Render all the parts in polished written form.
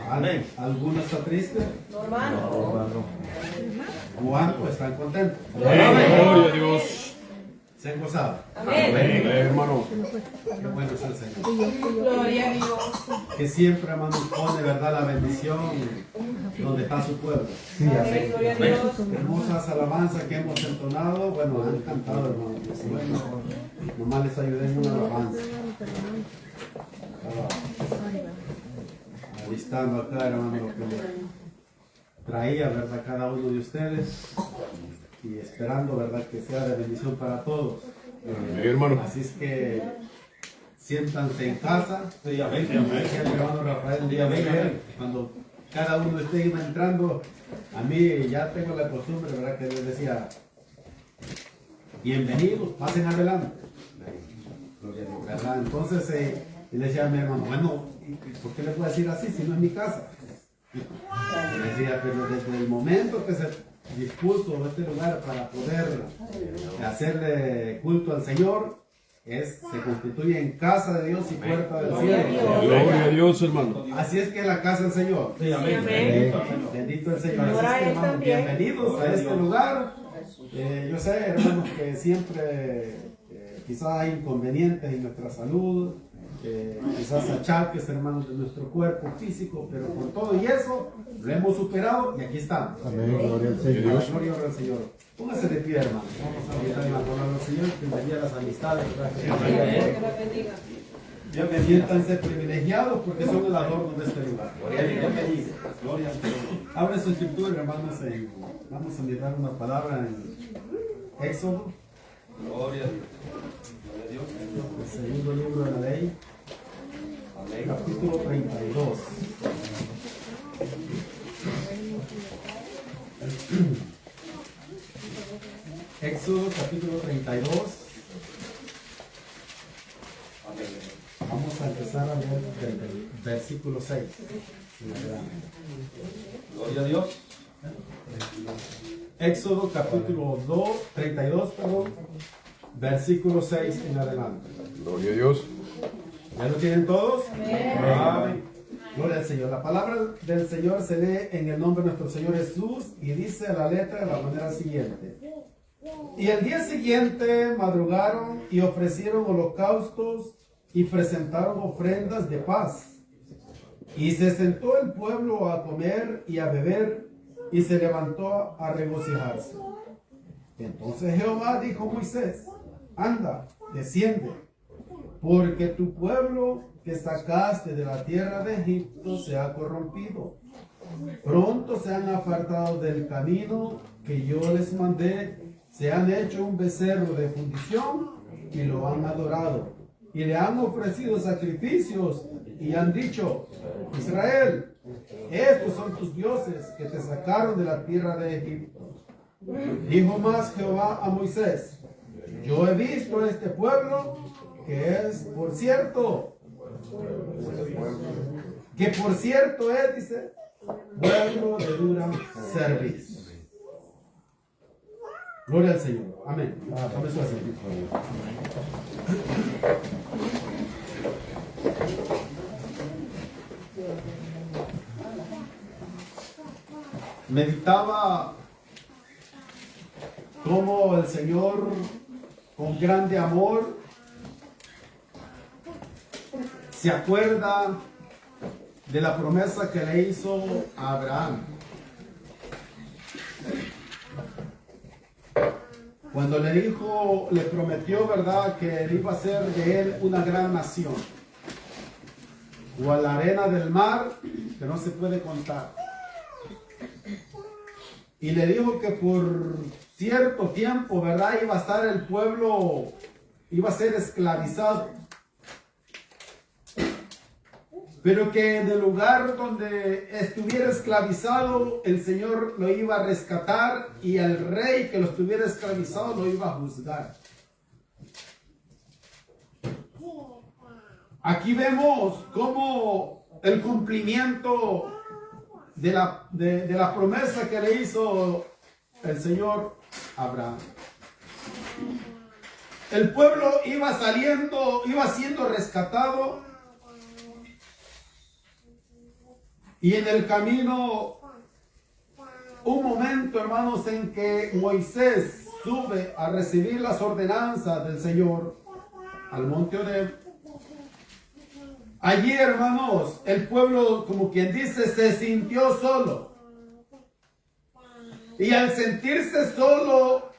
Amén. ¿Alguno está triste? No, hermano. ¿Cuántos están contentos? Gloria a Dios. ¿Se han gozado? Amén. Hermano. Qué bueno es el Señor. Gloria a Dios. Que siempre, hermano, pone, ¿verdad?, la bendición donde está su pueblo. Amén. Gloria a Dios. Hermosas alabanzas que hemos entonado. Bueno, han cantado, hermano. Bueno, nomás les ayudé en una alabanza. Alistando acá, hermano, lo que le traía, ¿verdad?, cada uno de ustedes. Y esperando, ¿verdad?, que sea de bendición para todos. Hermano. Así es que siéntanse en casa. Sí, amén. Decía mi hermano Rafael, cuando cada uno de ustedes iba entrando, a mí ya tengo la costumbre, ¿verdad?, que les decía, bienvenidos, pasen adelante. ¿Verdad? Entonces, y le decía a mi hermano, bueno, ¿por qué le puedo decir así si no es mi casa? Y le decía, pero desde el momento que se dispuso este lugar para poder hacerle culto al Señor, se constituye en casa de Dios y puerta del cielo. Gloria a Dios, hermano. Así es que es la casa del Señor. Sí, amén. Bendito el Señor. Así es que, hermanos, bienvenidos a este lugar. Yo sé, hermanos, que siempre quizás hay inconvenientes en nuestra salud, quizás achaques, hermanos, de nuestro cuerpo físico, pero por todo y eso lo hemos superado y aquí estamos. Amén. Gloria al Señor. Gloria al Señor. Póngase de pie, hermano. Vamos a meditar en la palabra del Señor, que bendiga las amistades. Siéntanse privilegiados porque son el adorno de este lugar. Gloria al Señor. Abre su escritura, hermanos. Vamos a mirar una palabra en Éxodo. Gloria a Dios. El segundo libro de la ley. Capítulo 32. Éxodo capítulo 32. Vamos a empezar a leer el versículo 6. Gloria a Dios. Éxodo capítulo 32, versículo 6 en adelante. Gloria a Dios. ¿Ya lo tienen todos? Amén. Gloria al Señor. La palabra del Señor se lee en el nombre de nuestro Señor Jesús y dice a la letra de la manera siguiente. Y el día siguiente madrugaron y ofrecieron holocaustos y presentaron ofrendas de paz. Y se sentó el pueblo a comer y a beber y se levantó a regocijarse. Entonces Jehová dijo a Moisés, anda, desciende, porque tu pueblo que sacaste de la tierra de Egipto se ha corrompido. Pronto se han apartado del camino que yo les mandé, se han hecho un becerro de fundición y lo han adorado. Y le han ofrecido sacrificios y han dicho, Israel, estos son tus dioses que te sacaron de la tierra de Egipto. Dijo más Jehová a Moisés, yo he visto a este pueblo que es, por cierto, dice, pueblo de dura servicio. Gloria al Señor. Amén. Tome su asiento. Meditaba cómo el Señor, con grande amor, se acuerda de la promesa que le hizo a Abraham. Cuando le dijo, le prometió, ¿verdad?, que iba a ser de él una gran nación, o a la arena del mar, que no se puede contar. Y le dijo que por cierto tiempo, ¿verdad?, iba a estar el pueblo, iba a ser esclavizado. Pero que en el lugar donde estuviera esclavizado, el Señor lo iba a rescatar y el rey que lo estuviera esclavizado lo iba a juzgar. Aquí vemos cómo el cumplimiento de la promesa que le hizo el Señor a Abraham. El pueblo iba siendo rescatado. Y en el camino, un momento, hermanos, en que Moisés sube a recibir las ordenanzas del Señor al monte Horeb. Allí, hermanos, el pueblo, como quien dice, se sintió solo. Y al sentirse solo,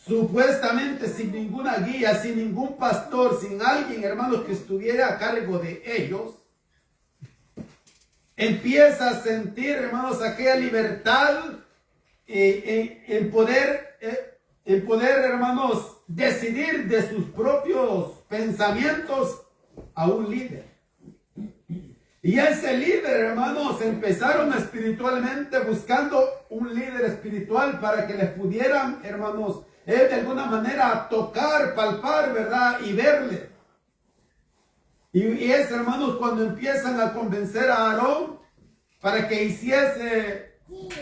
supuestamente sin ninguna guía, sin ningún pastor, sin alguien, hermanos, que estuviera a cargo de ellos, empieza a sentir, hermanos, aquella libertad en poder, hermanos, decidir de sus propios pensamientos a un líder. Y ese líder, hermanos, empezaron espiritualmente buscando un líder espiritual para que les pudieran, hermanos, de alguna manera tocar, palpar, ¿verdad? Y verle. Y es, hermanos, cuando empiezan a convencer a Aarón para que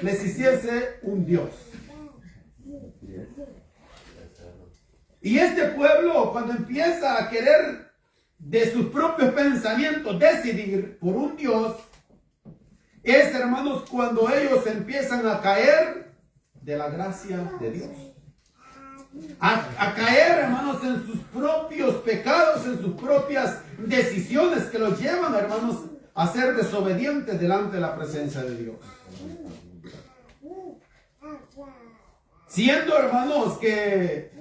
les hiciese un Dios. Y este pueblo, cuando empieza a querer de sus propios pensamientos decidir por un Dios, es, hermanos, cuando ellos empiezan a caer de la gracia de Dios. A caer, hermanos, en sus propios pecados, en sus propias decisiones que los llevan, hermanos, a ser desobedientes delante de la presencia de Dios. Siendo, hermanos, que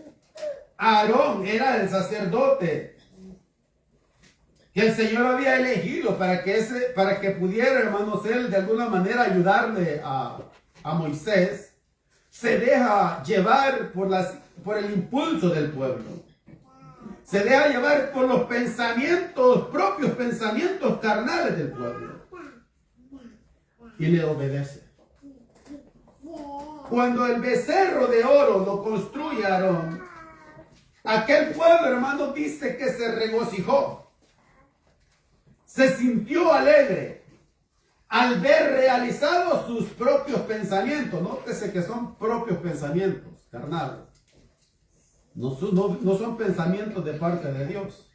Aarón era el sacerdote que el Señor había elegido para que pudiera, hermanos, él de alguna manera ayudarle a Moisés, se deja llevar por el impulso del pueblo. Se deja llevar por los propios pensamientos carnales del pueblo. Y le obedece. Cuando el becerro de oro lo construye Aarón, aquel pueblo, hermano, dice que se regocijó. Se sintió alegre al ver realizados sus propios pensamientos. Nótese que son propios pensamientos carnales. No son pensamientos de parte de Dios.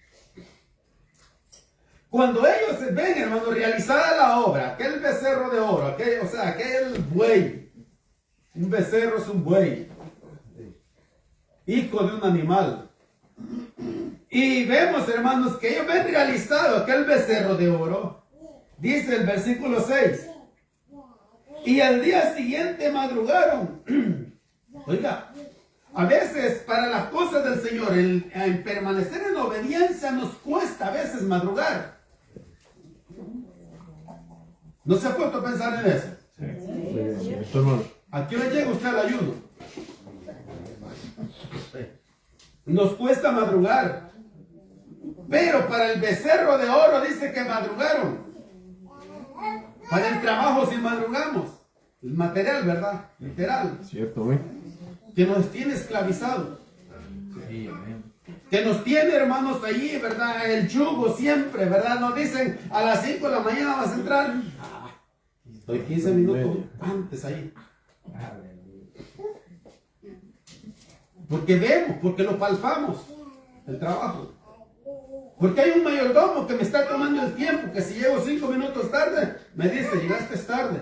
Cuando ellos ven, hermano, realizada la obra, aquel becerro de oro, aquel buey. Un becerro es un buey, hijo de un animal. Y vemos, hermanos, que ellos ven realizado aquel becerro de oro. Dice el versículo 6. Y al día siguiente madrugaron. Oiga, a veces para las cosas del Señor, en permanecer en obediencia nos cuesta a veces madrugar. ¿No se ha puesto a pensar en eso? Sí, hermano. ¿A qué hora llega usted al ayuno? Nos cuesta madrugar. Pero para el becerro de oro dice que madrugaron. Para el trabajo sí madrugamos. El material, ¿verdad? Literal. Cierto, ¿eh? Que nos tiene esclavizados. Que nos tiene, hermanos, allí, ¿verdad? El yugo siempre, ¿verdad? Nos dicen a las 5 de la mañana vas a entrar. Estoy 15 minutos antes ahí. Porque vemos, porque lo palpamos, el trabajo. Porque hay un mayordomo que me está tomando el tiempo, que si llego 5 minutos tarde, me dice, llegaste tarde.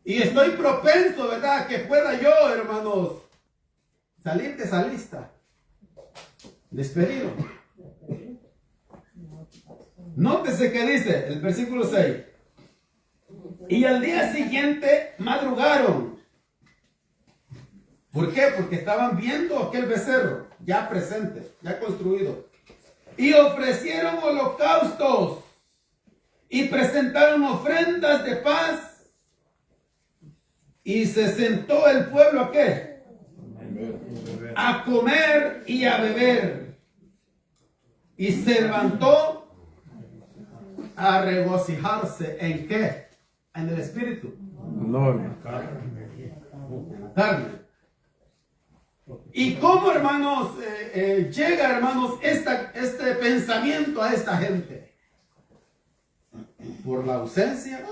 Y estoy propenso, ¿verdad? Que pueda yo, hermanos, salir de esa lista. Despedido. Nótese que dice el versículo 6. Y al día siguiente madrugaron. ¿Por qué? Porque estaban viendo aquel becerro ya presente, ya construido. Y ofrecieron holocaustos y presentaron ofrendas de paz. Y se sentó el pueblo ¿a qué? A comer y a beber. Y se levantó a regocijarse. ¿En qué? En el espíritu. No, Carne. ¿Y cómo, hermanos, llega, hermanos, este pensamiento a esta gente? Por la ausencia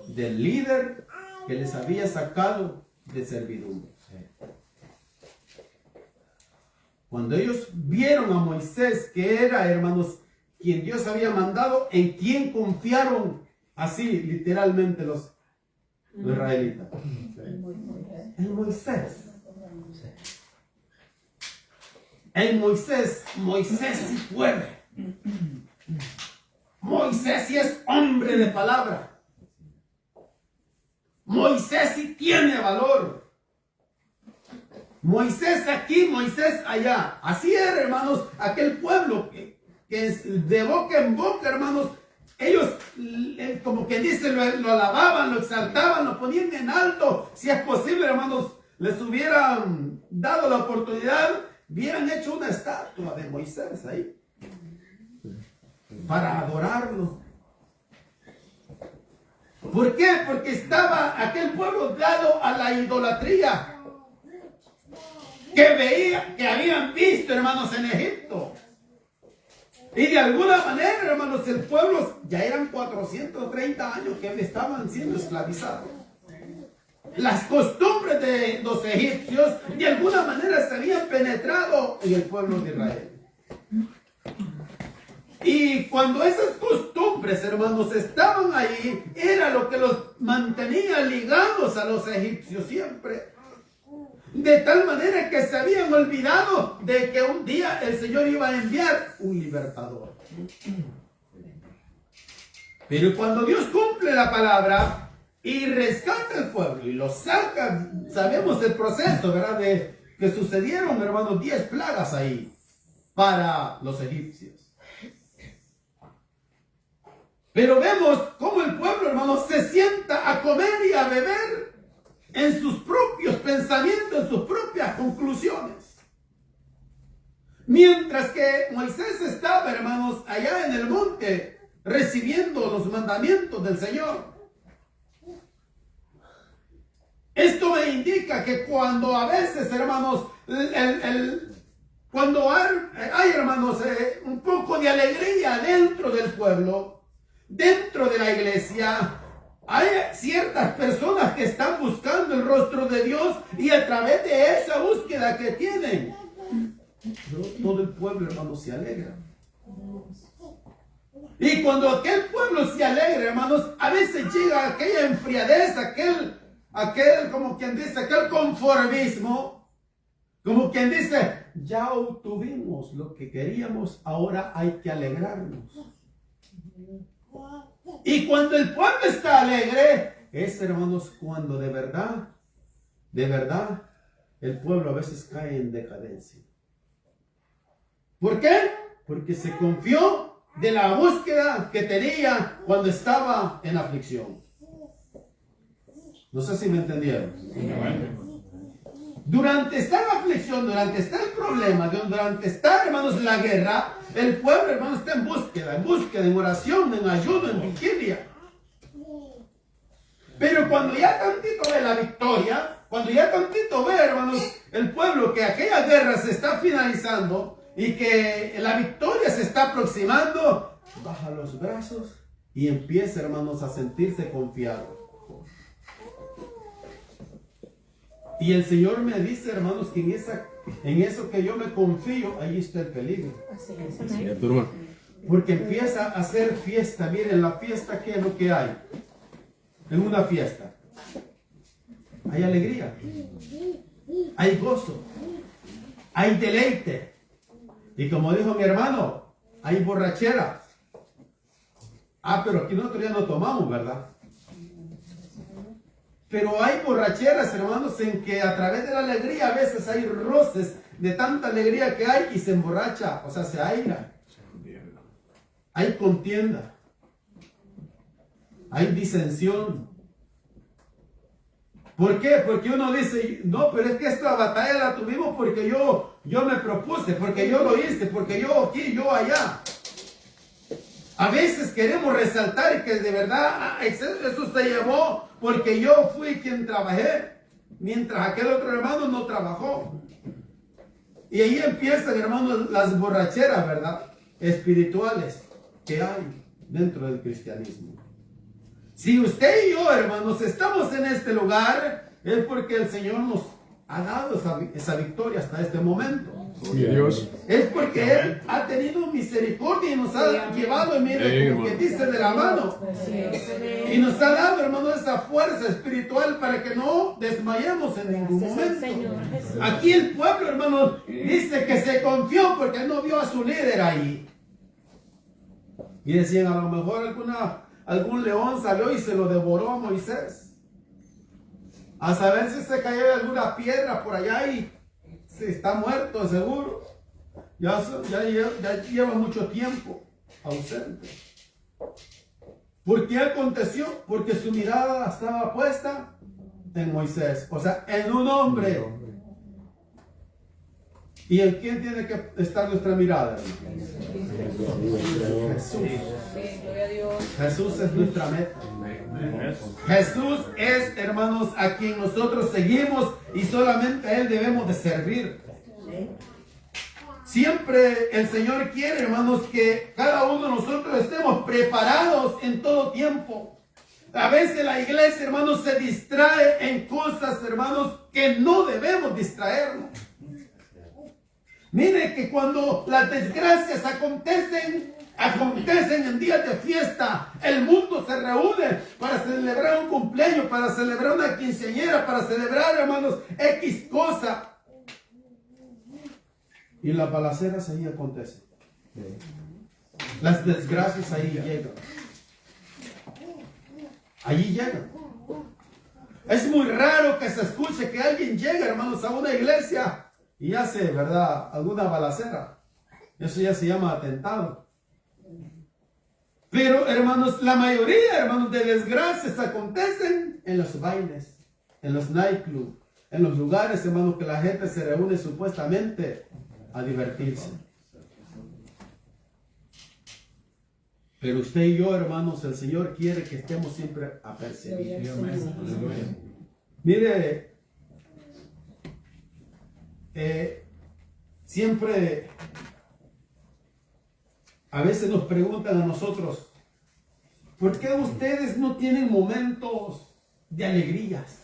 del líder que les había sacado de servidumbre. Cuando ellos vieron a Moisés, que era, hermanos, quien Dios había mandado, en quien confiaron así literalmente los israelitas. En Moisés. En Moisés, Moisés sí puede. Moisés sí es hombre de palabra. Moisés sí tiene valor. Moisés aquí, Moisés allá. Así era, hermanos, aquel pueblo que de boca en boca, hermanos, ellos, como quien dice, lo alababan, lo exaltaban, lo ponían en alto. Si es posible, hermanos, les hubieran dado la oportunidad, hubieran hecho una estatua de Moisés ahí para adorarlo. ¿Por qué? Porque estaba aquel pueblo dado a la idolatría que habían visto, hermanos, en Egipto. Y de alguna manera, hermanos, el pueblo ya eran 430 años que estaban siendo esclavizados. Las costumbres de los egipcios de alguna manera se habían penetrado en el pueblo de Israel. Y cuando esas costumbres, hermanos, estaban ahí, era lo que los mantenía ligados a los egipcios siempre. De tal manera que se habían olvidado de que un día el Señor iba a enviar un libertador. Pero cuando Dios cumple la palabra y rescata al pueblo y lo saca, sabemos el proceso, ¿verdad? De que sucedieron, hermanos, 10 plagas ahí para los egipcios. Pero vemos cómo el pueblo, hermanos, se sienta a comer y a beber en sus propios pensamientos, en sus propias conclusiones. Mientras que Moisés estaba, hermanos, allá en el monte, recibiendo los mandamientos del Señor. Esto me indica que cuando a veces, hermanos, cuando hay, hermanos, un poco de alegría dentro del pueblo, dentro de la iglesia, hay ciertas personas que están buscando el rostro de Dios y a través de esa búsqueda que tienen, todo el pueblo, hermanos, se alegra. Y cuando aquel pueblo se alegra, hermanos, a veces llega aquella enfriadez, aquel, como quien dice, aquel conformismo, como quien dice, ya obtuvimos lo que queríamos, ahora hay que alegrarnos. Y cuando el pueblo está alegre, es, hermanos, cuando de verdad, el pueblo a veces cae en decadencia. ¿Por qué? Porque se confió de la búsqueda que tenía cuando estaba en aflicción. No sé si me entendieron. Durante esta aflicción, durante este problema, durante esta, hermanos, la guerra, el pueblo, hermanos, está en búsqueda, en oración, en ayuno, en vigilia. Pero cuando ya tantito ve la victoria, cuando ya tantito ve, hermanos, el pueblo que aquella guerra se está finalizando y que la victoria se está aproximando, baja los brazos y empieza, hermanos, a sentirse confiado. Y el Señor me dice, hermanos, que en eso que yo me confío, ahí está el peligro. Así es. Porque empieza a hacer fiesta. Miren, la fiesta, ¿qué es lo que hay? En una fiesta hay alegría, hay gozo, hay deleite. Y como dijo mi hermano, hay borrachera. Pero aquí nosotros ya no tomamos, ¿verdad? Pero hay borracheras, hermanos, en que a través de la alegría a veces hay roces de tanta alegría que hay y se emborracha, o sea, se aira. Hay contienda. Hay disensión. ¿Por qué? Porque uno dice, no, pero es que esta batalla la tuvimos porque yo me propuse, porque yo lo hice, porque yo aquí, yo allá. A veces queremos resaltar que de verdad eso se llevó porque yo fui quien trabajé, mientras aquel otro hermano no trabajó. Y ahí empiezan, hermanos, las borracheras, ¿verdad? Espirituales que hay dentro del cristianismo. Si usted y yo, hermanos, estamos en este lugar, es porque el Señor nos ha dado esa victoria hasta este momento. Gloria a Dios. Es porque Él ha tenido misericordia y nos ha llevado, mire, como que dice, de la mano. Y nos ha dado, hermano, esa fuerza espiritual para que no desmayemos en ningún momento. Aquí el pueblo, hermano, dice que se confió porque no vio a su líder ahí. Y decían, a lo mejor algún león salió y se lo devoró a Moisés. A saber si se cayó de alguna piedra por allá y se está muerto, seguro. Ya lleva mucho tiempo ausente. ¿Por qué aconteció? Porque su mirada estaba puesta en Moisés, o sea, en un hombre. ¿Y en quién tiene que estar nuestra mirada, hermano? Jesús. Gloria a Dios. Jesús es nuestra meta. Jesús es, hermanos, a quien nosotros seguimos y solamente a Él debemos de servir. Siempre el Señor quiere, hermanos, que cada uno de nosotros estemos preparados en todo tiempo. A veces la iglesia, hermanos, se distrae en cosas, hermanos, que no debemos distraernos. Mire que cuando las desgracias acontecen en días de fiesta, el mundo se reúne para celebrar un cumpleaños, para celebrar una quinceañera, para celebrar, hermanos, X cosa. Y las balaceras ahí acontecen. Las desgracias ahí llegan. Allí llegan. Es muy raro que se escuche que alguien llega, hermanos, a una iglesia y hace, ¿verdad?, alguna balacera. Eso ya se llama atentado. Pero, hermanos, la mayoría, hermanos, de desgracias acontecen en los bailes, en los nightclubs, en los lugares, hermanos, que la gente se reúne supuestamente a divertirse. Pero usted y yo, hermanos, el Señor quiere que estemos siempre apercibidos. Mire, siempre a veces nos preguntan a nosotros, ¿por qué ustedes no tienen momentos de alegrías?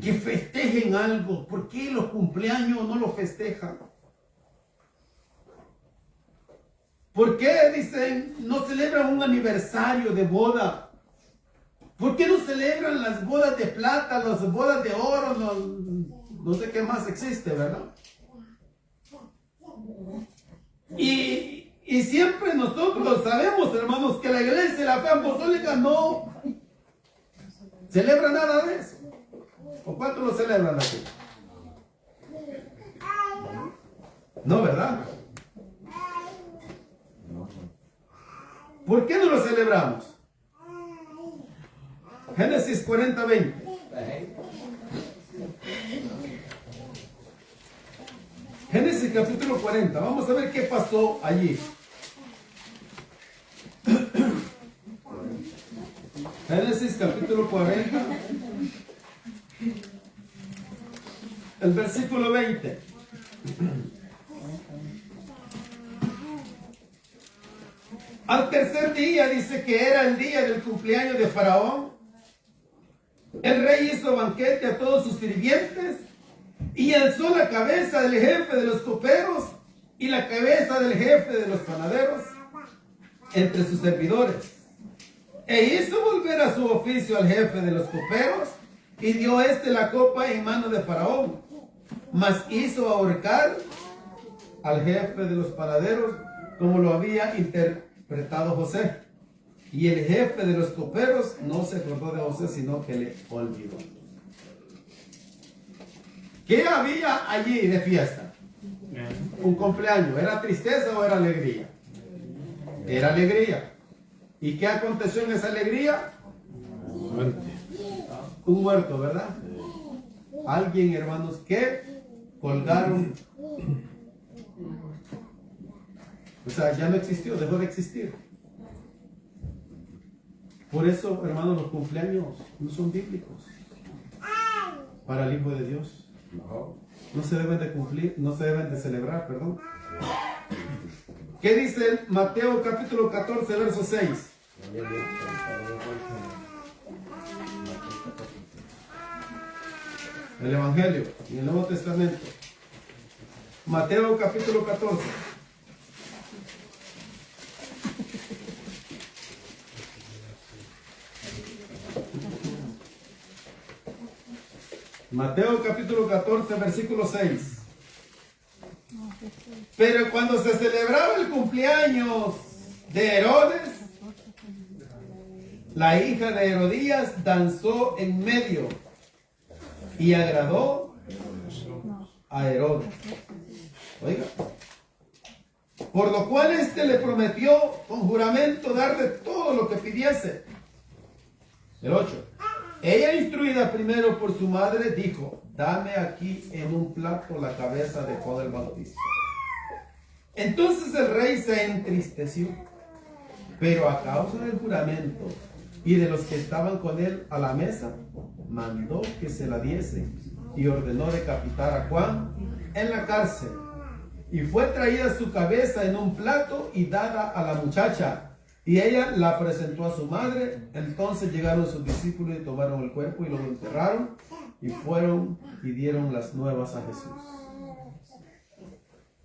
Que festejen algo. ¿Por qué los cumpleaños no los festejan? ¿Por qué, dicen, no celebran un aniversario de boda? ¿Por qué no celebran las bodas de plata, las bodas de oro? No sé qué más existe, ¿verdad? Y siempre nosotros sabemos, hermanos, que la iglesia de la fe apostólica no celebra nada de eso. ¿O cuánto lo celebran aquí? No, ¿verdad? ¿Por qué no lo celebramos? Génesis 40:20. Génesis capítulo 40. Vamos a ver qué pasó allí. Génesis capítulo 40. El versículo 20. Al tercer día, dice que era el día del cumpleaños de Faraón. El rey hizo banquete a todos sus sirvientes y alzó la cabeza del jefe de los coperos y la cabeza del jefe de los panaderos entre sus servidores. E hizo volver a su oficio al jefe de los coperos y dio la copa en mano de Faraón. Mas hizo ahorcar al jefe de los panaderos como lo había interpretado José. Y el jefe de los coperos no se acordó de José, sino que le olvidó. ¿Qué había allí de fiesta? Un cumpleaños. ¿Era tristeza o era alegría? Era alegría. ¿Y qué aconteció en esa alegría? Un muerto, ¿verdad? Alguien, hermanos, que colgaron. O sea, ya no existió, dejó de existir. Por eso, hermanos, los cumpleaños no son bíblicos para el Hijo de Dios. No se deben de cumplir, no se deben de celebrar, perdón. ¿Qué dice Mateo capítulo 14, verso 6? El Evangelio, en el Nuevo Testamento. Mateo capítulo 14. Mateo capítulo 14, versículo 6. Pero cuando se celebraba el cumpleaños de Herodes, la hija de Herodías danzó en medio y agradó a Herodes. Oiga. Por lo cual éste le prometió con juramento darle todo lo que pidiese. El 8. Ella, instruida primero por su madre, dijo: dame aquí en un plato la cabeza de Juan el Bautista. Entonces el rey se entristeció, pero a causa del juramento y de los que estaban con él a la mesa, mandó que se la diesen y ordenó decapitar a Juan en la cárcel. Y fue traída su cabeza en un plato y dada a la muchacha, y ella la presentó a su madre. Entonces llegaron sus discípulos y tomaron el cuerpo y lo enterraron, y fueron y dieron las nuevas a Jesús.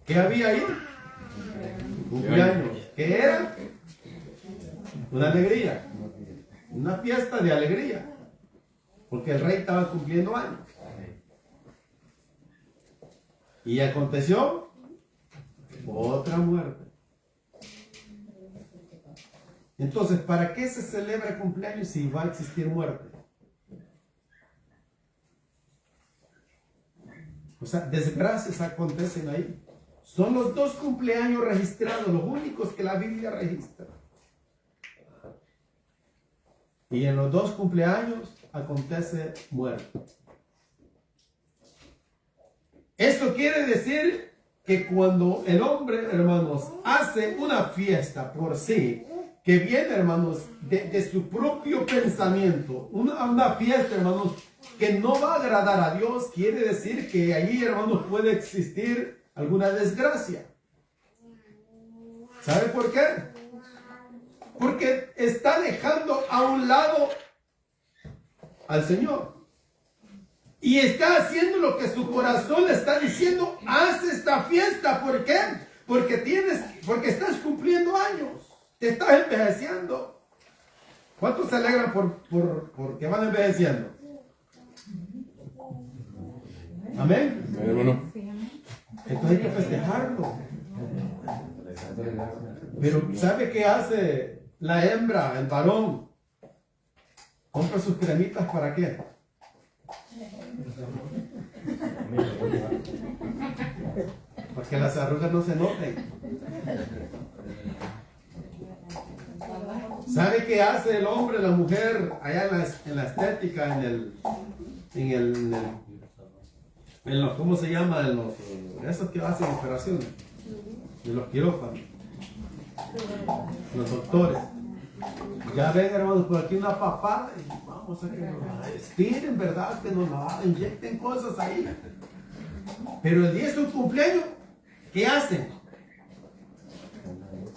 ¿Qué había ahí? Cumpleaños. ¿Qué era? Una alegría, una fiesta de alegría, porque el rey estaba cumpliendo años. Y aconteció otra muerte. Entonces, ¿para qué se celebra cumpleaños si va a existir muerte? O sea, desgracias acontecen ahí. Son los dos cumpleaños registrados, los únicos que la Biblia registra. Y en los dos cumpleaños acontece muerte. Esto quiere decir que cuando el hombre, hermanos, hace una fiesta por sí, que viene, hermanos, de su propio pensamiento, una fiesta, hermanos, que no va a agradar a Dios, quiere decir que allí, hermanos, puede existir alguna desgracia. ¿Sabe por qué? Porque está dejando a un lado al Señor. Y está haciendo lo que su corazón le está diciendo: haz esta fiesta. ¿Por qué? Porque estás cumpliendo años. Te estás envejeciendo. ¿Cuántos se alegran porque van envejeciendo? Amén. Hermano. Entonces hay que festejarlo. Pero ¿sabe qué hace la hembra, el varón? Compra sus cremitas, ¿para qué? Para que las arrugas no se noten. ¿Sabe qué hace el hombre, la mujer, allá en la estética, en los, ¿cómo se llama? En los, esos que hacen operaciones, en los quirófanos, los doctores. Ya ven, hermanos, por aquí una papada y vamos a que nos la estiren, ¿verdad? Que nos la inyecten cosas ahí. Pero el día de su cumpleaños, ¿qué hacen?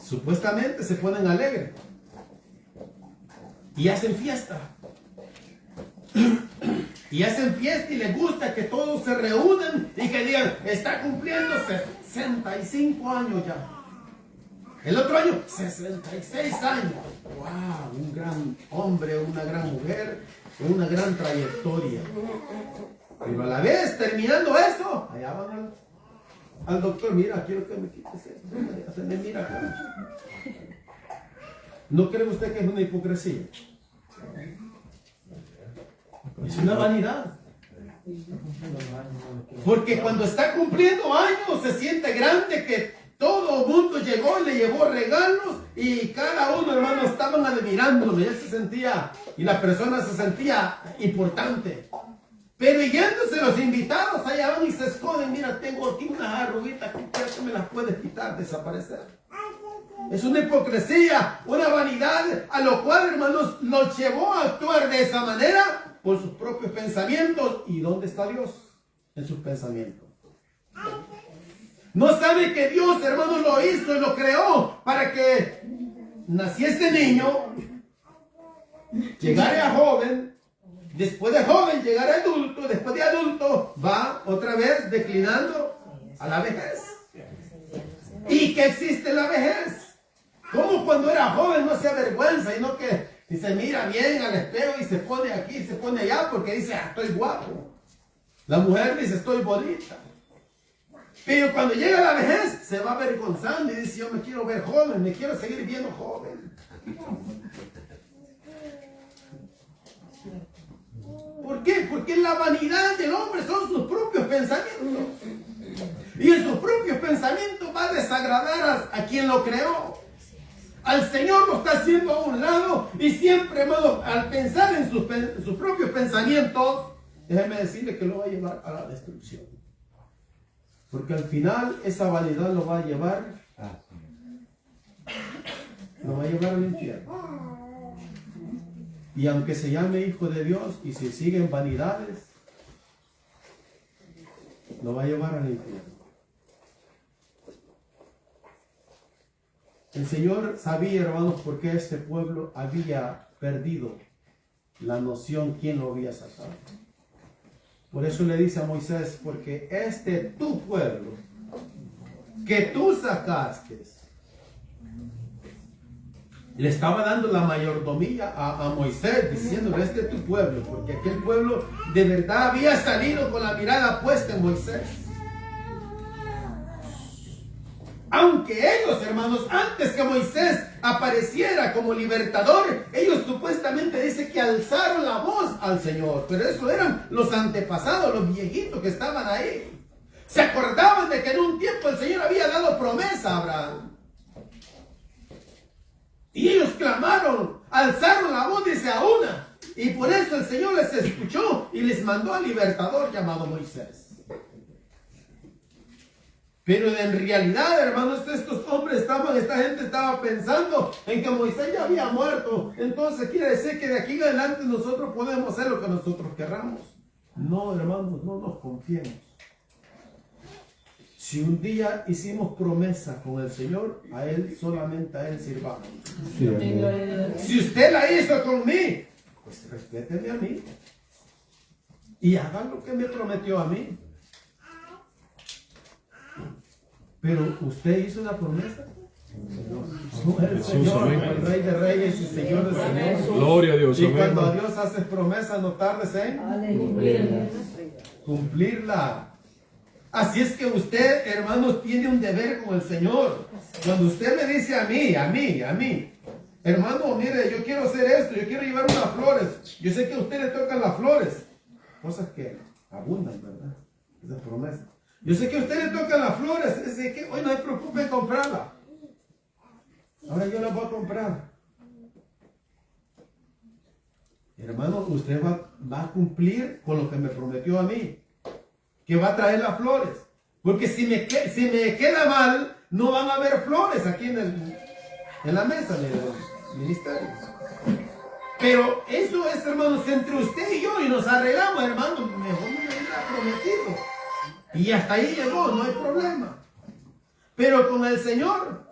Supuestamente se ponen alegres y hacen fiesta. Y hacen fiesta y les gusta que todos se reúnan y que digan: está cumpliendo 65 años ya. El otro año, 66 años. ¡Wow! Un gran hombre, una gran mujer, una gran trayectoria. Pero a la vez, terminando eso, allá van al doctor: mira, quiero que me quites esto. Se me mira acá. ¿No cree usted que es una hipocresía? Es una vanidad. Porque cuando está cumpliendo años se siente grande, que todo el mundo llegó, le llevó regalos y cada uno, hermano, estaban admirándolo. Y él se sentía, y la persona se sentía importante. Pero yéndose los invitados, allá van y se esconden: mira, tengo aquí unas arruguitas, que me las puedes quitar, desaparecer. Es una hipocresía, una vanidad, a lo cual, hermanos, los llevó a actuar de esa manera por sus propios pensamientos. ¿Y dónde está Dios? En sus pensamientos. No sabe que Dios, hermanos, lo hizo y lo creó para que naciese niño, llegara a joven, después de joven llegara a adulto, después de adulto va otra vez declinando a la vejez. ¿Y qué existe la vejez? Como cuando era joven no se avergüenza, sino que si se mira bien al espejo y se pone aquí, se pone allá porque dice, estoy guapo. La mujer dice, estoy bonita. Pero cuando llega la vejez, se va avergonzando y dice, yo me quiero ver joven, me quiero seguir viendo joven. ¿Por qué? Porque la vanidad del hombre son sus propios pensamientos. Y en sus propios pensamientos va a desagradar a quien lo creó. Al Señor lo está haciendo a un lado y siempre, hermano, al pensar en sus propios pensamientos, déjeme decirle que lo va a llevar a la destrucción. Porque al final esa vanidad lo va a llevar al infierno. Y aunque se llame hijo de Dios y se siguen vanidades, lo va a llevar al infierno. El Señor sabía, hermanos, por qué este pueblo había perdido la noción quién lo había sacado. Por eso le dice a Moisés, porque tu pueblo, que tú sacaste, le estaba dando la mayordomía a Moisés, diciéndole, tu pueblo, porque aquel pueblo de verdad había salido con la mirada puesta en Moisés. Aunque ellos, hermanos, antes que Moisés apareciera como libertador, ellos supuestamente dice que alzaron la voz al Señor. Pero eso eran los antepasados, los viejitos que estaban ahí. Se acordaban de que en un tiempo el Señor había dado promesa a Abraham. Y ellos clamaron, alzaron la voz, dice, a una. Y por eso el Señor les escuchó y les mandó al libertador llamado Moisés. Pero en realidad, hermanos, estos hombres esta gente estaba pensando en que Moisés ya había muerto. Entonces quiere decir que de aquí en adelante nosotros podemos hacer lo que nosotros querramos. No, hermanos, no nos confiemos. Si un día hicimos promesa con el Señor, a Él, solamente a Él sirvamos. Sí, Si usted la hizo conmigo, pues respéteme a mí. Y haga lo que me prometió a mí. Pero usted hizo una promesa. No, el Señor, el Rey de Reyes y Señor de Señores. Gloria a Dios. Y Amén. cuando a Dios hace promesa, no tardes en cumplirla. Así es que usted, hermanos, tiene un deber con el Señor. Cuando usted me dice a mí, hermano, mire, yo quiero hacer esto, yo quiero llevar unas flores. Yo sé que a usted le tocan las flores. Cosas que abundan, ¿verdad? Esa promesa. Yo sé que a usted le tocan las flores, es decir, que hoy no se preocupe en comprarla. Ahora yo la voy a comprar. Hermano, usted va a cumplir con lo que me prometió a mí, que va a traer las flores. Porque si me queda mal, no van a haber flores aquí en la mesa del ministerio. Pero eso es, hermanos, entre usted y yo, y nos arreglamos, hermano, mejor me hubiera prometido. Y hasta ahí llegó, no hay problema. Pero con el Señor,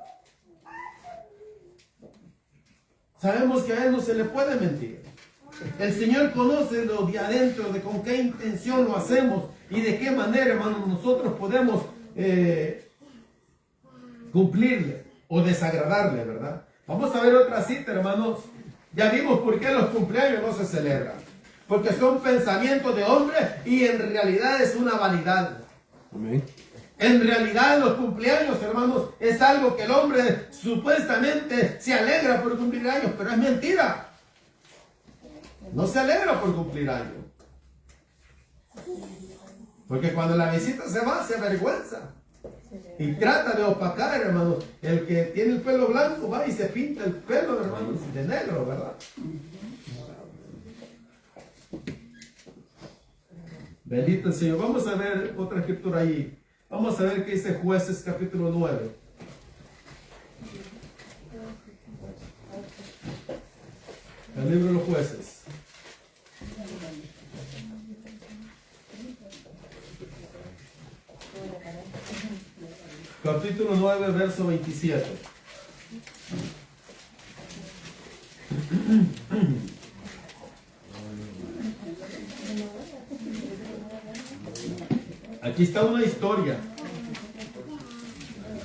sabemos que a Él no se le puede mentir. El Señor conoce lo de adentro, de con qué intención lo hacemos y de qué manera, hermanos, nosotros podemos cumplirle o desagradarle, ¿verdad? Vamos a ver otra cita, hermanos. Ya vimos por qué los cumpleaños no se celebran. Porque son pensamientos de hombre y en realidad es una vanidad. Amén. En realidad los cumpleaños, hermanos, es algo que el hombre supuestamente se alegra por cumplir años, pero es mentira. No se alegra por cumplir años. Porque cuando la visita se va, se avergüenza. Y trata de opacar, hermanos. El que tiene el pelo blanco va y se pinta el pelo, hermanos, de negro, ¿verdad? Bendito el Señor. Vamos a ver otra escritura allí. Vamos a ver qué dice Jueces capítulo 9. El libro de los Jueces. Capítulo 9, verso 27. Aquí está una historia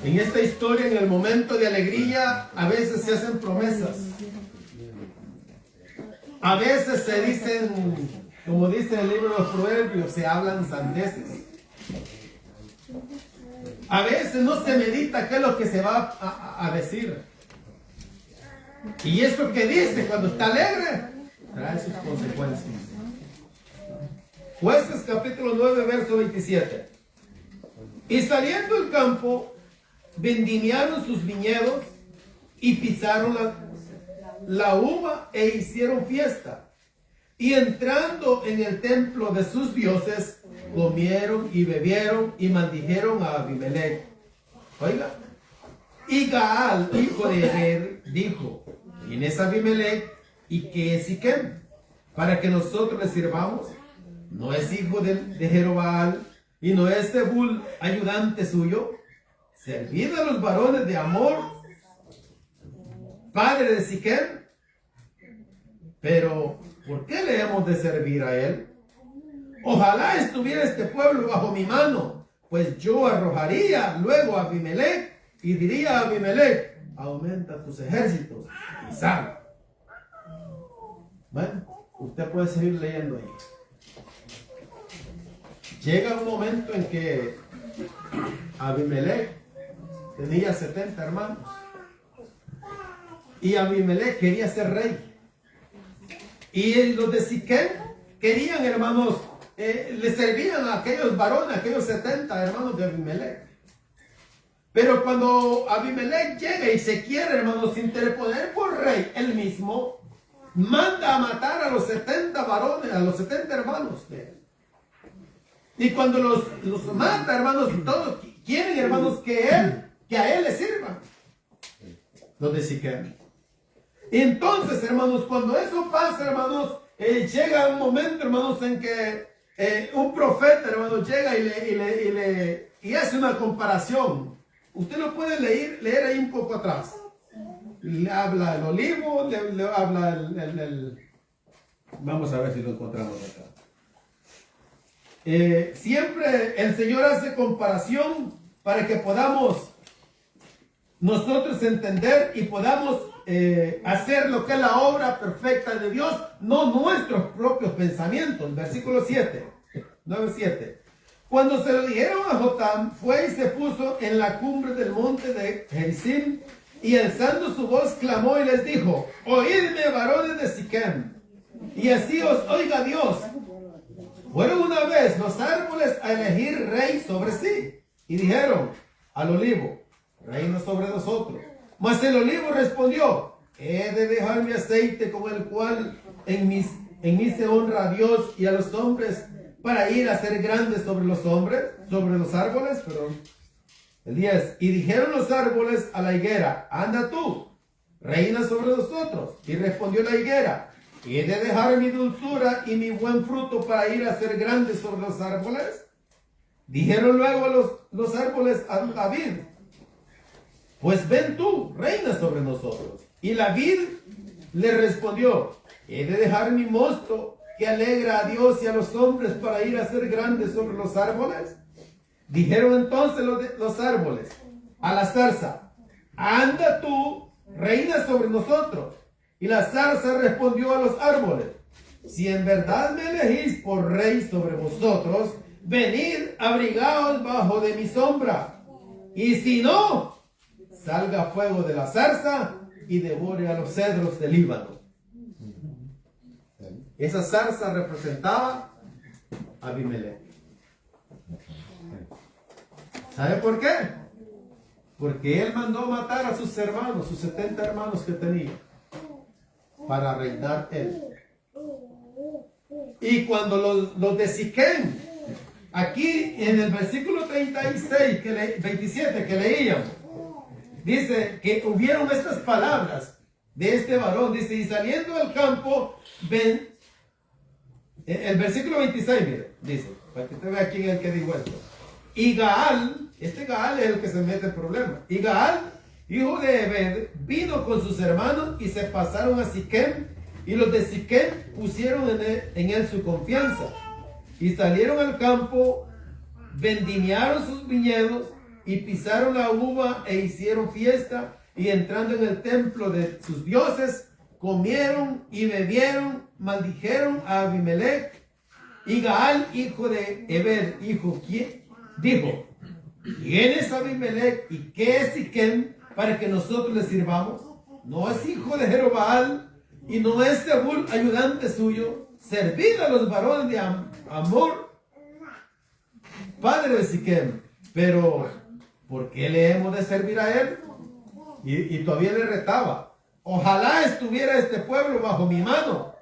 En esta historia, en el momento de alegría, a veces se hacen promesas. A veces se dicen, como dice el libro de los Proverbios, se hablan sandeces. A veces no se medita qué es lo que se va a decir. Y eso que dice cuando está alegre, trae sus consecuencias. Jueces capítulo 9, verso 27. Y saliendo del campo, vendimiaron sus viñedos y pisaron la uva e hicieron fiesta. Y entrando en el templo de sus dioses, comieron y bebieron y maldijeron a Abimelech. Oiga. Y Gaal, hijo de Ebed, dijo: ¿quién es Abimelech y qué es Siquem, para que nosotros le sirvamos? ¿No es hijo de Jerobal y no es Zebul ayudante suyo? Servid a los varones de Amor, padre de Siquem. Pero ¿por qué le hemos de servir a él? Ojalá estuviera este pueblo bajo mi mano, pues yo arrojaría luego a Abimelech y diría a Abimelech: aumenta tus ejércitos y sal. Bueno, usted puede seguir leyendo ahí. Llega un momento en que Abimelech tenía 70 hermanos y Abimelech quería ser rey. Y los de Siquem querían, hermanos, le servían a aquellos varones, a aquellos 70 hermanos de Abimelech. Pero cuando Abimelech llega y se quiere, hermanos, interponer por rey, él mismo manda a matar a los 70 varones, a los 70 hermanos de él. Y cuando los mata, hermanos, todos quieren, hermanos, que a él le sirvan. Los de Siquem. Entonces, hermanos, cuando eso pasa, hermanos, llega un momento, hermanos, en que un profeta, hermanos, llega y hace una comparación. Usted lo puede leer ahí un poco atrás. Le habla el olivo, le habla el... Vamos a ver si lo encontramos acá. Siempre el Señor hace comparación para que podamos nosotros entender y podamos hacer lo que es la obra perfecta de Dios, no nuestros propios pensamientos. Versículo 7, 9:7. Cuando se lo dijeron a Jotam, fue y se puso en la cumbre del monte de Gerizim, y alzando su voz clamó y les dijo: oídme, varones de Siquem, y así os oiga Dios. Fueron una vez los árboles a elegir rey sobre sí, y dijeron al olivo: reina sobre nosotros. Mas el olivo respondió: he de dejar mi aceite con el cual en mí se honra a Dios y a los hombres, para ir a ser grande sobre los árboles, perdón. El 10. Y dijeron los árboles a la higuera: anda tú, reina sobre nosotros. Y respondió la higuera: he de dejar mi dulzura y mi buen fruto para ir a ser grande sobre los árboles. Dijeron luego los árboles a vid: pues ven tú, reina sobre nosotros. Y la vid le respondió: he de dejar mi mosto que alegra a Dios y a los hombres para ir a ser grandes sobre los árboles. Dijeron entonces los árboles a la zarza: anda tú, reina sobre nosotros. Y la zarza respondió a los árboles: si en verdad me elegís por rey sobre vosotros, venid, abrigaos bajo de mi sombra. Y si no, salga fuego de la zarza y devore a los cedros del Líbano. Esa zarza representaba a Abimelech. ¿Sabe por qué? Porque él mandó matar a sus hermanos, sus 70 hermanos que tenía, para reinar él. Y cuando los de Siquem, aquí en el versículo 36, 27 que leíamos, dice que hubieron estas palabras de este varón. Dice: y saliendo del campo, ven. El versículo 26, mire, dice, para que usted vea quién es el que dijo esto. Y Gaal, este Gaal es el que se mete en problemas. Y Gaal, hijo de Ebed, vino con sus hermanos y se pasaron a Siquem. Y los de Siquem pusieron en él su confianza. Y salieron al campo, vendimiaron sus viñedos y pisaron la uva e hicieron fiesta, y entrando en el templo de sus dioses, comieron y bebieron, maldijeron a Abimelech. Y Gaal, hijo de Eber, dijo, ¿quién es Abimelech y qué es Siquem para que nosotros le sirvamos? No es hijo de Jerobaal y no es Zebul ayudante suyo. Servid a los varones de Amor, padre de Siquem. Pero, ¿por qué le hemos de servir a él? Y todavía le retaba. Ojalá estuviera este pueblo bajo mi mano,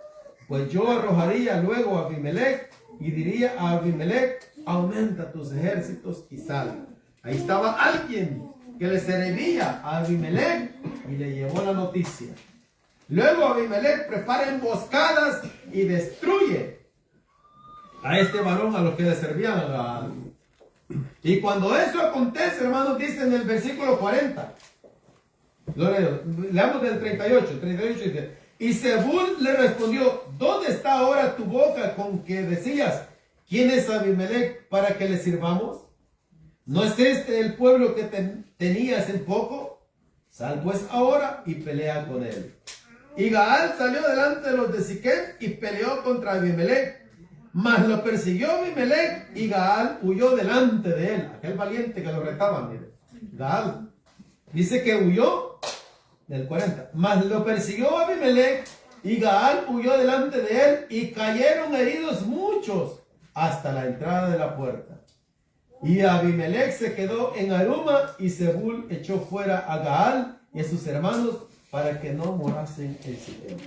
pues yo arrojaría luego a Abimelech y diría a Abimelech, aumenta tus ejércitos y sal. Ahí estaba alguien que le servía a Abimelech y le llevó la noticia. Luego Abimelech prepara emboscadas y destruye a este varón, a los que le servían a Gaal. Y cuando eso acontece, hermanos, dice en el versículo 40, leamos del 38 dice, y Zebul le respondió, ¿dónde está ahora tu boca con que decías, ¿quién es Abimelech para que le sirvamos? ¿No es este el pueblo que tenías en poco? Sal pues ahora y pelea con él. Y Gaal salió delante de los de Siquem y peleó contra Abimelech. Mas lo persiguió Abimelech y Gaal huyó delante de él. Aquel valiente que lo retaba, mire. Gaal. Dice que huyó del 40. Mas lo persiguió Abimelech y Gaal huyó delante de él y cayeron heridos muchos hasta la entrada de la puerta. Y Abimelech se quedó en Aruma y Zebul echó fuera a Gaal y a sus hermanos para que no morasen en Siquem.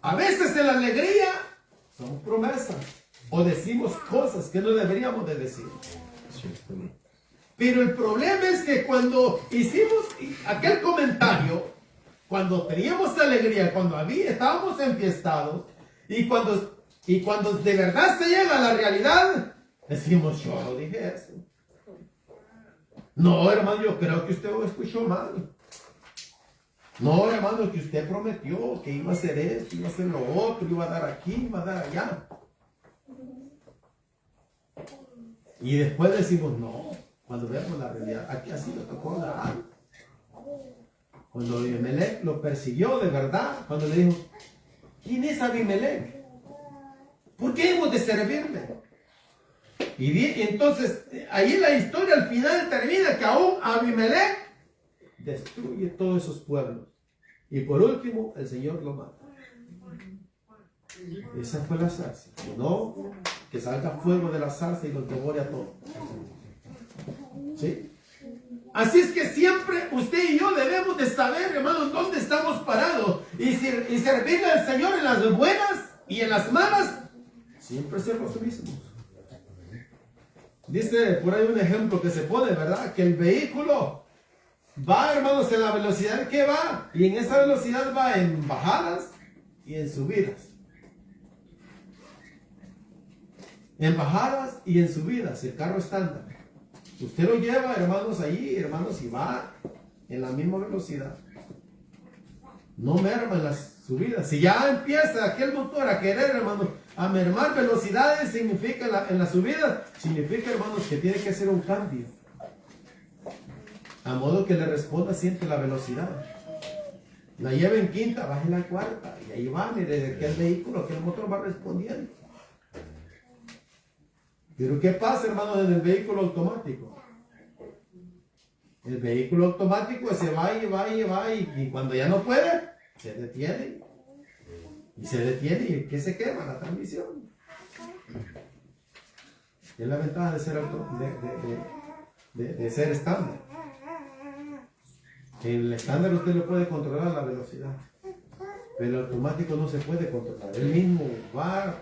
A veces en la alegría son promesas o decimos cosas que no deberíamos de decir. Pero el problema es que cuando hicimos aquel comentario, cuando teníamos alegría, cuando estábamos enfiestados y cuando de verdad se llega a la realidad, decimos, yo no dije eso. No, hermano, yo creo que usted lo escuchó mal. No, hermano, que usted prometió que iba a hacer esto, iba a hacer lo otro, iba a dar aquí, iba a dar allá. Y después decimos, no, cuando vemos la realidad, aquí así lo tocó dar. Cuando Abimelech lo persiguió de verdad, cuando le dijo, ¿quién es Abimelech? ¿Por qué hemos de servirle? Y entonces, ahí la historia al final termina que aún Abimelech destruye todos esos pueblos. Y por último, el Señor lo mata. Esa fue la zarza. No, que salga fuego de la zarza y los devore a todos. ¿Sí? Así es que siempre usted y yo debemos de saber, hermanos, dónde estamos parados. Y servirle al Señor en las buenas y en las malas. Siempre ser los mismos. Dice por ahí un ejemplo que se pone, ¿verdad? Que el vehículo va, hermanos, en la velocidad que va, y en esa velocidad va en bajadas y en subidas. En bajadas y en subidas, el carro estándar. Usted lo lleva, hermanos, allí, hermanos, y va en la misma velocidad. No merma en las subidas. Si ya empieza aquel motor a querer, hermanos, a mermar velocidades, significa en las subidas, significa, hermanos, que tiene que hacer un cambio. A modo que le responda siempre la velocidad. La lleva en quinta, baja en la cuarta. Y ahí van, y desde que el vehículo, que el motor va respondiendo. Pero ¿qué pasa, hermanos, en el vehículo automático? El vehículo automático se va y va y va, y cuando ya no puede, se detiene. Y se detiene, y ¿qué se quema? La transmisión. Es la ventaja de ser, de ser estándar. En el estándar usted no puede controlar la velocidad, pero el automático no se puede controlar. Él mismo va,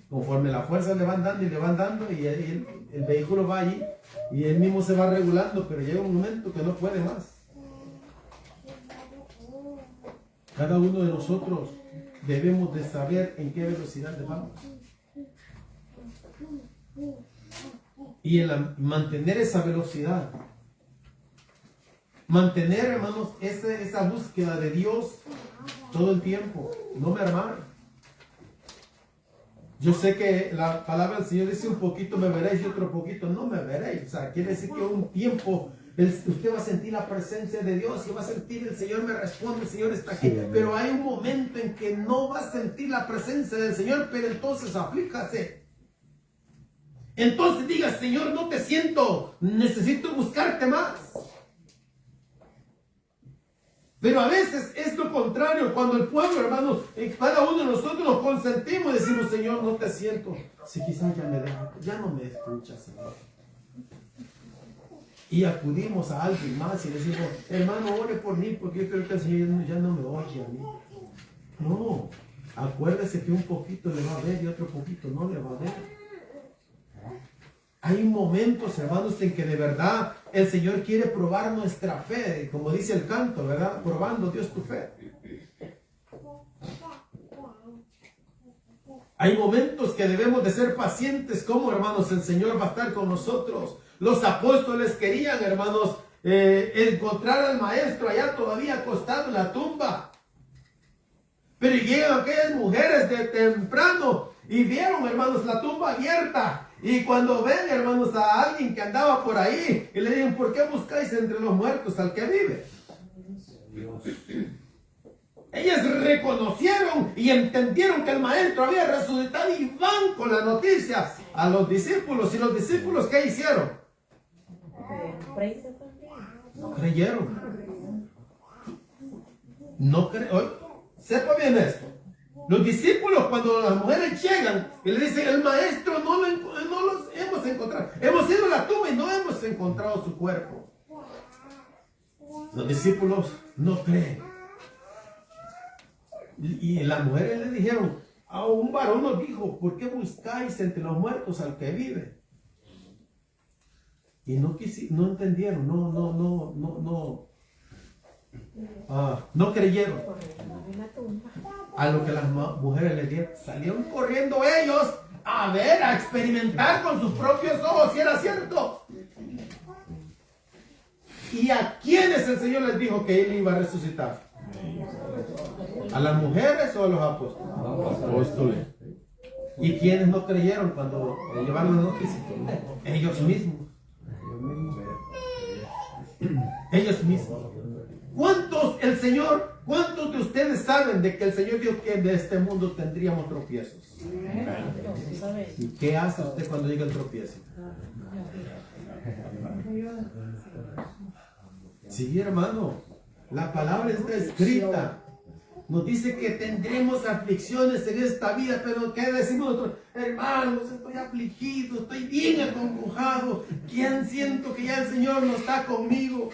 conforme las fuerzas le van dando, y el vehículo va allí, y él mismo se va regulando, pero llega un momento que no puede más. Cada uno de nosotros debemos de saber en qué velocidad le vamos. Y mantener esa velocidad. Mantener, hermanos, esa búsqueda de Dios todo el tiempo. No mermar. Yo sé que la palabra del Señor dice un poquito me veréis y otro poquito no me veréis. O sea, quiere decir que un tiempo usted va a sentir la presencia de Dios y va a sentir el Señor me responde, el Señor está aquí. Pero hay un momento en que no va a sentir la presencia del Señor, pero entonces aflíjase. Entonces diga, Señor, no te siento, necesito buscarte más. Pero a veces es lo contrario, cuando el pueblo, hermanos, cada uno de nosotros nos consentimos y decimos, Señor, no te siento. Si quizás ya no me escuchas, Señor. Y acudimos a alguien más y decimos, hermano, ore por mí porque yo creo que el Señor ya no me oye a mí. No, acuérdese que un poquito le va a ver y otro poquito no le va a ver. Hay momentos, hermanos, en que de verdad el Señor quiere probar nuestra fe, como dice el canto, ¿verdad? Probando Dios tu fe. Hay momentos que debemos de ser pacientes, como hermanos, el Señor va a estar con nosotros. Los apóstoles querían, hermanos, encontrar al maestro allá todavía acostado en la tumba. Pero llegan aquellas mujeres de temprano y vieron, hermanos, la tumba abierta. Y cuando ven, hermanos, a alguien que andaba por ahí, y le dicen, ¿por qué buscáis entre los muertos al que vive? Ellas reconocieron y entendieron que el maestro había resucitado y van con la noticia a los discípulos. ¿Y los discípulos qué hicieron? No creyeron. No creyeron. Sepa bien esto. Los discípulos, cuando las mujeres llegan y le dicen, el maestro no los hemos encontrado. Hemos ido a la tumba y no hemos encontrado su cuerpo. Los discípulos no creen. Y las mujeres le dijeron, a un varón nos dijo, ¿por qué buscáis entre los muertos al que vive? Y no entendieron, no creyeron a lo que las mujeres les dieron. Salieron corriendo ellos a ver, a experimentar con sus propios ojos si era cierto. ¿Y a quiénes el Señor les dijo que Él iba a resucitar? ¿A las mujeres o a los apóstoles? ¿Y quiénes no creyeron cuando llevaron la noticia? Ellos mismos. Ellos mismos. ¿Cuántos de ustedes saben de que el Señor dijo que de este mundo tendríamos tropiezos? ¿Y qué hace usted cuando llega el tropiezo? Sí, hermano, la palabra está escrita. Nos dice que tendremos aflicciones en esta vida, pero ¿qué decimos nosotros? Hermanos, estoy afligido, estoy bien acongojado. ¿Quién siento que ya el Señor no está conmigo?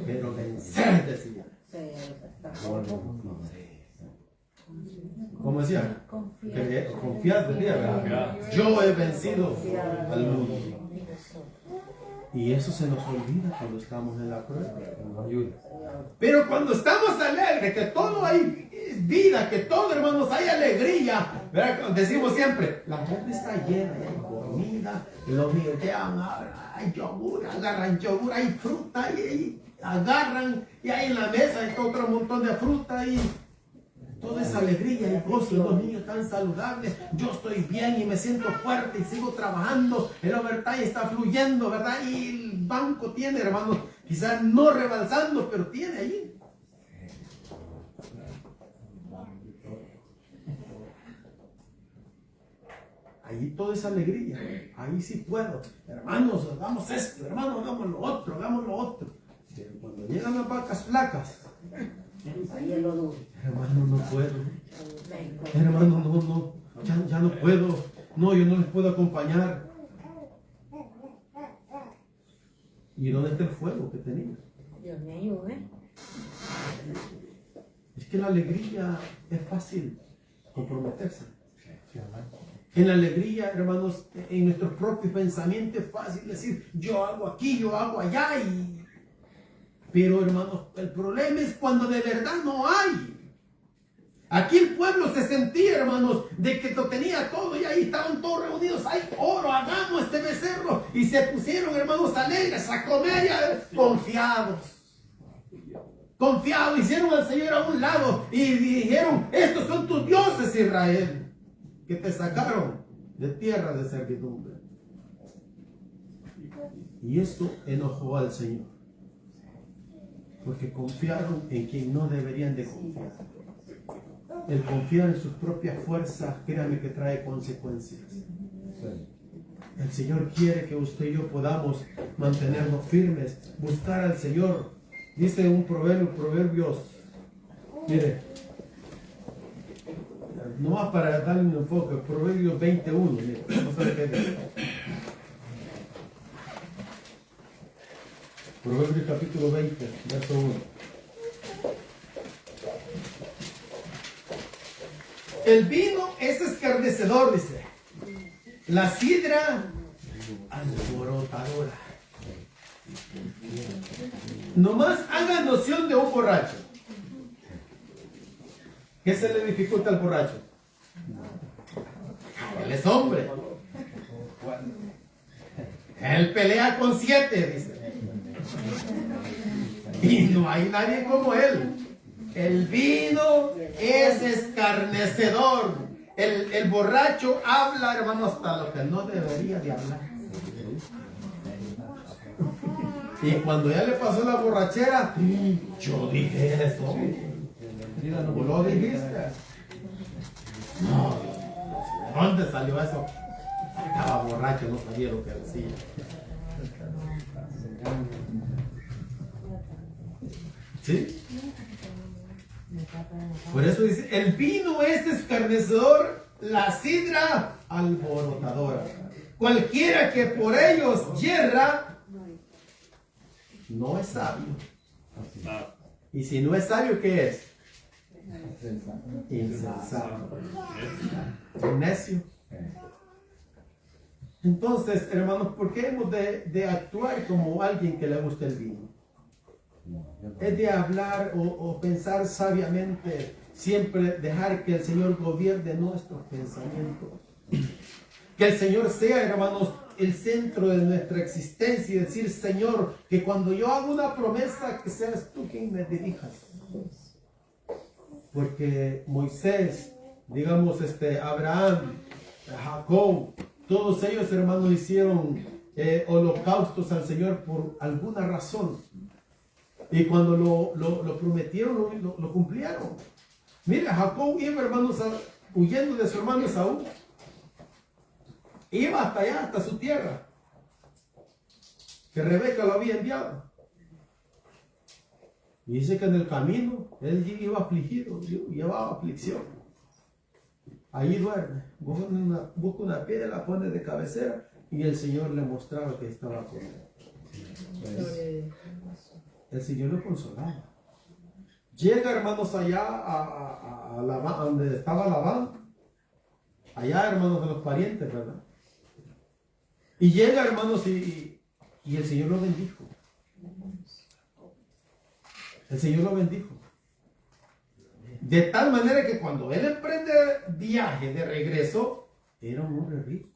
Pero vencer, decía. ¿Cómo decía? Confiad, decía, ¿verdad? Yo he vencido al mundo. Y eso se nos olvida cuando estamos en la prueba. Pero cuando estamos alegres, que todo hay vida, que todo, hermanos, hay alegría, ¿verdad? Decimos siempre, la gente está llena, hay comida, los niños hay yogur, agarran yogur, hay fruta, y agarran, y hay en la mesa hay otro montón de fruta, y toda esa alegría y gozo, los niños tan saludables, yo estoy bien y me siento fuerte y sigo trabajando, el overtime está fluyendo, ¿verdad? Y el banco tiene, hermanos, quizás no rebalsando, pero tiene ahí. Ahí toda esa alegría, ahí sí puedo. Hermanos, hagamos esto, hermanos, hagamos lo otro, hagamos lo otro. Pero cuando llegan las vacas flacas, hermano, no puedo. Hermano, ya no puedo. No, yo no les puedo acompañar. ¿Y dónde está el fuego que tenía? Dios me ayude. Es que la alegría es fácil comprometerse. En la alegría, hermanos, en nuestros propios pensamientos es fácil decir, yo hago aquí, yo hago allá. Pero, hermanos, el problema es cuando de verdad no hay. Aquí el pueblo se sentía, hermanos, de que lo tenía todo y ahí estaban todos reunidos. Hay oro, hagamos este becerro. Y se pusieron, hermanos, alegres a comer, confiados. confiado, hicieron al Señor a un lado y dijeron, estos son tus dioses, Israel, que te sacaron de tierra de servidumbre. Y eso enojó al Señor, porque confiaron en quien no deberían de confiar. El confiar en sus propias fuerzas, créame que trae consecuencias. El Señor quiere que usted y yo podamos mantenernos firmes, buscar al Señor. Dice un proverbios, mire, no más para darle un enfoque, Proverbios 21, mire, vamos a ver qué dice. Proverbios capítulo 20, verso 1. El vino es escarnecedor, dice. La sidra alborotadora. Nomás hagan noción de un borracho. ¿Qué se le dificulta al borracho? Él es hombre. Él pelea con 7, dice. Y no hay nadie como él. El vino es escarnecedor. El borracho habla, hermano, hasta lo que no debería de hablar. Y cuando ya le pasó la borrachera, yo dije eso. ¿No lo dijiste? No. ¿Dónde salió eso? Estaba borracho, no sabía lo que decía. ¿Sí? Por eso dice, el vino es escarnecedor, la sidra alborotadora. Cualquiera que por ellos yerra, no es sabio. Y si no es sabio, ¿qué es? Insensato. Necio. Entonces, hermanos, ¿por qué hemos de actuar como alguien que le gusta el vino? Es de hablar o pensar sabiamente, siempre dejar que el Señor gobierne nuestros pensamientos. Que el Señor sea, hermanos, el centro de nuestra existencia y decir, Señor, que cuando yo hago una promesa, que seas tú quien me dirijas. Porque Moisés, digamos, Abraham, Jacob, todos ellos, hermanos, hicieron holocaustos al Señor por alguna razón. Y cuando lo prometieron, lo cumplieron. Mira, Jacob iba, hermanos, huyendo de su hermano Esaú. Iba hasta allá, hasta su tierra, que Rebeca lo había enviado. Y dice que en el camino, él iba afligido, llevaba aflicción. Ahí duerme, busca una piedra, la pone de cabecera y el Señor le mostraba que estaba con él. El Señor lo consolaba. Llega, hermanos, allá a donde estaba Labán. Allá, hermanos, de los parientes, ¿verdad? Y llega, hermanos, y el Señor lo bendijo. El Señor lo bendijo. De tal manera que cuando él emprende viaje de regreso, era un hombre rico.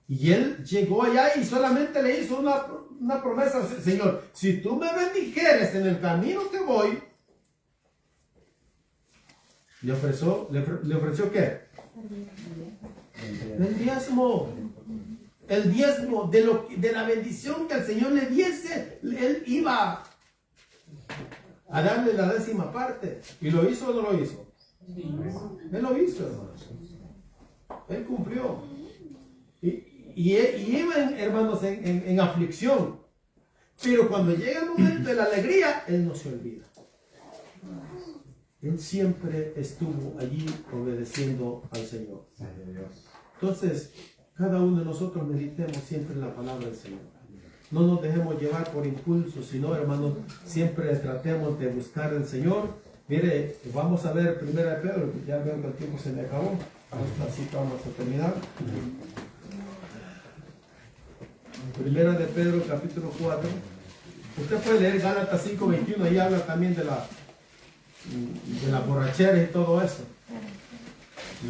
Y él llegó allá y solamente le hizo una promesa, Señor, si tú me bendijeres en el camino que voy, le ofreció ¿qué? El diezmo. El diezmo de la bendición que el Señor le diese, él iba a darle la 10ª parte. ¿Y lo hizo o no lo hizo? Él lo hizo, hermanos. Él cumplió. Y iban, hermanos, en aflicción. Pero cuando llega el momento de la alegría, él no se olvida. Él siempre estuvo allí obedeciendo al Señor. Entonces, cada uno de nosotros meditemos siempre en la palabra del Señor. No nos dejemos llevar por impulso, sino, hermanos, siempre tratemos de buscar al Señor. Mire, vamos a ver 1 de Pedro, que ya veo que el tiempo se me acabó. Así que vamos a terminar. 1 de Pedro, capítulo 4. Usted puede leer Gálatas 5:21, ahí habla también de la borrachera y todo eso.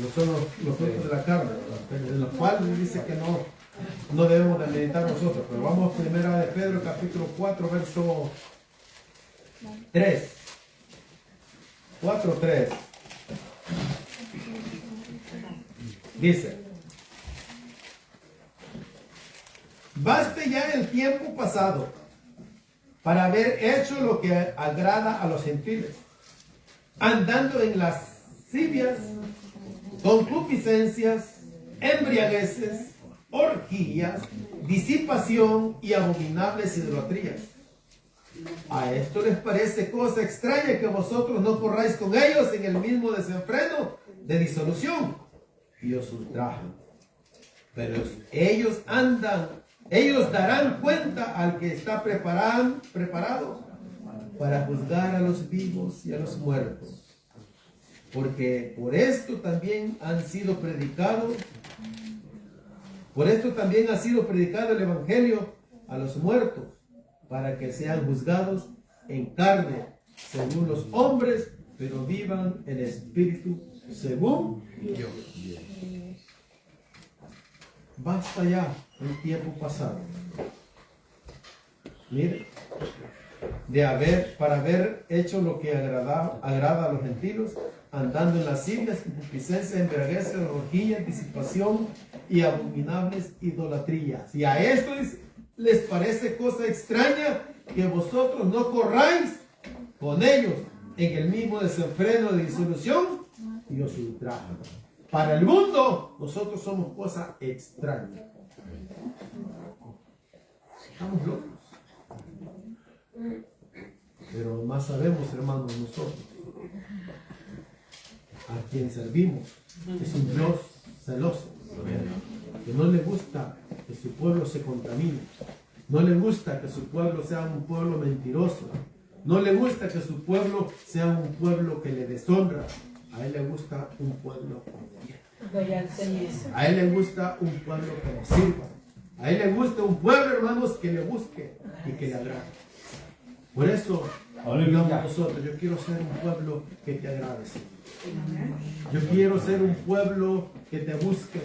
No son los frutos de la carne, ¿verdad? De los cuales dice que no debemos de meditar nosotros. Pero vamos a 1 de Pedro, capítulo 4, verso 3. 4:3. Dice: baste ya el tiempo pasado para haber hecho lo que agrada a los gentiles, andando en lascivias, concupiscencias, embriagueces, orgías, disipación y abominables idolatrías. A esto les parece cosa extraña que vosotros no corráis con ellos en el mismo desenfreno de disolución y os ultrajan. Pero ellos darán cuenta al que está preparado para juzgar a los vivos y a los muertos. Porque por esto también ha sido predicado el Evangelio a los muertos, para que sean juzgados en carne, según los hombres, pero vivan en espíritu, según Dios. Basta ya el tiempo pasado. Mire, para haber hecho lo que agrada a los gentiles, andando en lascivias, concupiscencia, embriaguez, orgías, disipación y abominables idolatrías. Y a esto les parece cosa extraña que vosotros no corráis con ellos en el mismo desenfreno de disolución y os ultrajan. Para el mundo, nosotros somos cosa extraña. Estamos locos. Pero más sabemos, hermanos, nosotros a quien servimos es un Dios celoso, que no le gusta que su pueblo se contamine, no le gusta que su pueblo sea un pueblo mentiroso, no le gusta que su pueblo sea un pueblo que le deshonra. A él le gusta un pueblo confiado. A él le gusta un pueblo que le sirva. A él le gusta un pueblo, hermanos, que le busque y que le agrade. Por eso, digamos nosotros, yo quiero ser un pueblo que te agrade, Señor. Yo quiero ser un pueblo que te busque.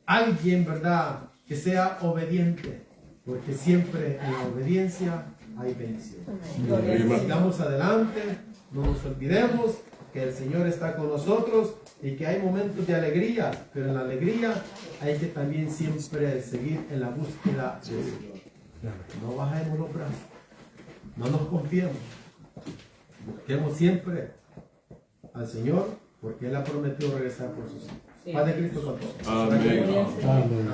Alguien, ¿verdad?, que sea obediente, porque siempre en la obediencia hay bendición. Sigamos adelante, no nos olvidemos que el Señor está con nosotros y que hay momentos de alegría, pero en la alegría hay que también siempre seguir en la búsqueda del Señor. No bajemos los brazos, no nos confiemos, busquemos siempre al Señor, porque Él ha prometido regresar por sus hijos. Padre Cristo con todos. Amén. Amén.